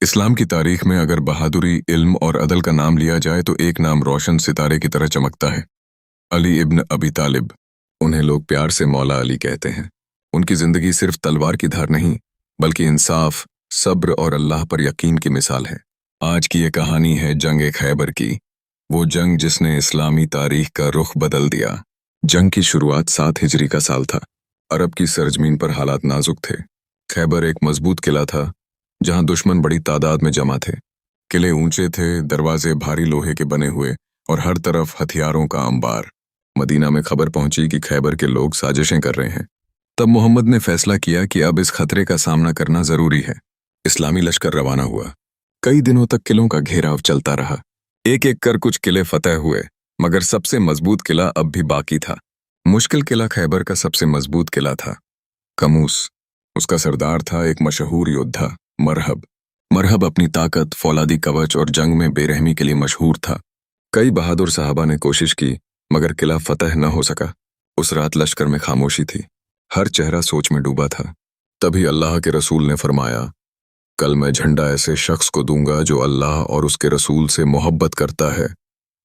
इस्लाम की तारीख में अगर बहादुरी, इल्म और अदल का नाम लिया जाए तो एक नाम रोशन सितारे की तरह चमकता है। अली इब्न अबी तालिब। उन्हें लोग प्यार से मौला अली कहते हैं। उनकी जिंदगी सिर्फ तलवार की धार नहीं, बल्कि इंसाफ, सब्र और अल्लाह पर यकीन की मिसाल है। आज की ये कहानी है जंग खैबर की, वो जंग जिसने इस्लामी तारीख का रुख बदल दिया। जंग की शुरुआत 7 हिजरी का साल था। अरब की सरजमीन पर हालात नाजुक थे। खैबर एक मजबूत किला था जहां दुश्मन बड़ी तादाद में जमा थे। किले ऊंचे थे, दरवाजे भारी लोहे के बने हुए और हर तरफ हथियारों का अंबार। मदीना में खबर पहुंची कि खैबर के लोग साजिशें कर रहे हैं। तब मोहम्मद ने फैसला किया कि अब इस खतरे का सामना करना जरूरी है। इस्लामी लश्कर रवाना हुआ। कई दिनों तक किलों का घेराव चलता रहा। एक एक कर कुछ किले फतह हुए, मगर सबसे मजबूत किला अब भी बाकी था। मुश्किल किला खैबर का सबसे मजबूत किला था कमूस। उसका सरदार था एक मशहूर योद्धा मरहब। मरहब अपनी ताकत, फौलादी कवच और जंग में बेरहमी के लिए मशहूर था। कई बहादुर साहबा ने कोशिश की, मगर किला फतह न हो सका। उस रात लश्कर में खामोशी थी। हर चेहरा सोच में डूबा था। तभी अल्लाह के रसूल ने फरमाया, कल मैं झंडा ऐसे शख्स को दूंगा जो अल्लाह और उसके रसूल से मोहब्बत करता है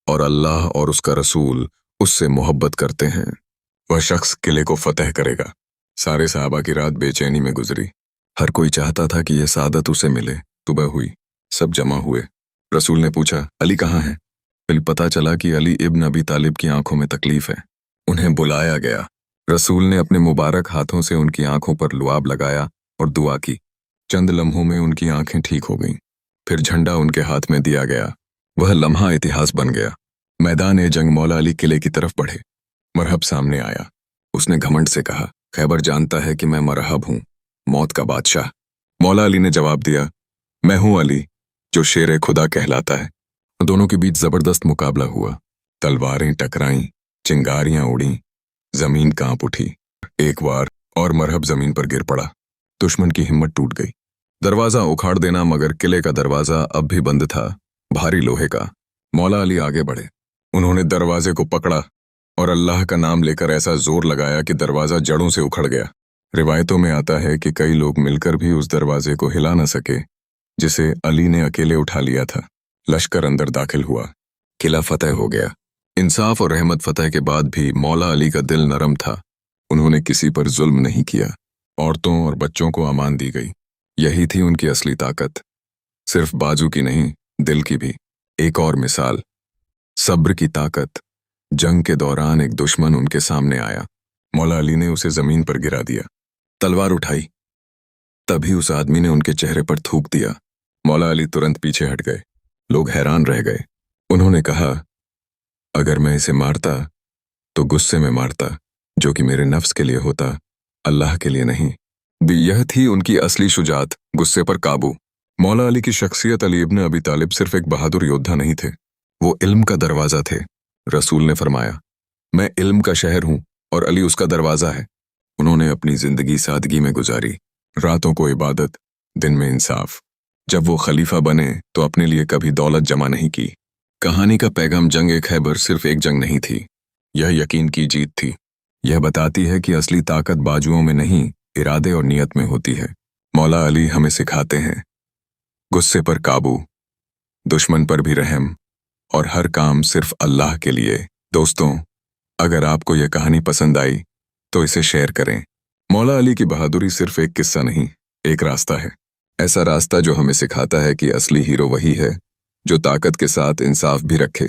और अल्लाह और उसका रसूल उससे मोहब्बत करते हैं। वह शख्स किले को फतह करेगा। सारे साहबा की रात बेचैनी में गुजरी। हर कोई चाहता था कि यह सादत उसे मिले। सुबह हुई, सब जमा हुए। रसूल ने पूछा, अली कहाँ है? फिर पता चला कि अली इब्न अबी तालिब की आंखों में तकलीफ है। उन्हें बुलाया गया। रसूल ने अपने मुबारक हाथों से उनकी आंखों पर लुआब लगाया और दुआ की। चंद लम्हों में उनकी आंखें ठीक हो गईं। फिर झंडा उनके हाथ में दिया गया। वह लम्हा इतिहास बन गया। मैदान जंग मौला अली किले की तरफ बढ़े। मरहब सामने आया। उसने घमंड से कहा, खैबर जानता है कि मैं मरहब हूं, मौत का बादशाह। मौला अली ने जवाब दिया, मैं हूं अली, जो शेर खुदा कहलाता है। दोनों के बीच जबरदस्त मुकाबला हुआ। तलवारें टकराईं, चिंगारियां उड़ीं, जमीन कांप उठी। एक बार और मरहब जमीन पर गिर पड़ा। दुश्मन की हिम्मत टूट गई। दरवाजा उखाड़ देना, मगर किले का दरवाजा अब भी बंद था, भारी लोहे का। मौला अली आगे बढ़े। उन्होंने दरवाजे को पकड़ा और अल्लाह का नाम लेकर ऐसा जोर लगाया कि दरवाजा जड़ों से उखड़ गया। रिवायतों में आता है कि कई लोग मिलकर भी उस दरवाजे को हिला न सके, जिसे अली ने अकेले उठा लिया था। लश्कर अंदर दाखिल हुआ। किला फतह हो गया। इंसाफ और रहमत फतह के बाद भी मौला अली का दिल नरम था। उन्होंने किसी पर जुल्म नहीं किया। औरतों और बच्चों को अमान दी गई। यही थी उनकी असली ताकत। सिर्फ बाजू की नहीं, दिल की भी। एक और मिसाल, सब्र की ताकत। जंग के दौरान एक दुश्मन उनके सामने आया। मौला अली ने उसे जमीन पर गिरा दिया। तलवार उठाई। तभी उस आदमी ने उनके चेहरे पर थूक दिया। मौला अली तुरंत पीछे हट गए। लोग हैरान रह गए। उन्होंने कहा, अगर मैं इसे मारता तो गुस्से में मारता, जो कि मेरे नफ्स के लिए होता, अल्लाह के लिए नहीं। यह थी उनकी असली शुजात, गुस्से पर काबू। मौला अली की शख्सियत। अली इब्न अबी तालिब सिर्फ एक बहादुर योद्धा नहीं थे, वो इल्म का दरवाजा थे। रसूल ने फरमाया, मैं इल्म का शहर हूं और अली उसका दरवाजा है। उन्होंने अपनी जिंदगी सादगी में गुजारी। रातों को इबादत, दिन में इंसाफ। जब वो खलीफा बने तो अपने लिए कभी दौलत जमा नहीं की। कहानी का पैगाम जंग खैबर सिर्फ एक जंग नहीं थी, यह यकीन की जीत थी। यह बताती है कि असली ताकत बाजुओं में नहीं, इरादे और नियत में होती है। मौला अली हमें सिखाते हैं, गुस्से पर काबू, दुश्मन पर भी रहम, और हर काम सिर्फ अल्लाह के लिए। दोस्तों, अगर आपको यह कहानी पसंद आई तो इसे शेयर करें। मौला अली की बहादुरी सिर्फ एक किस्सा नहीं, एक रास्ता है। ऐसा रास्ता जो हमें सिखाता है कि असली हीरो वही है जो ताकत के साथ इंसाफ भी रखे।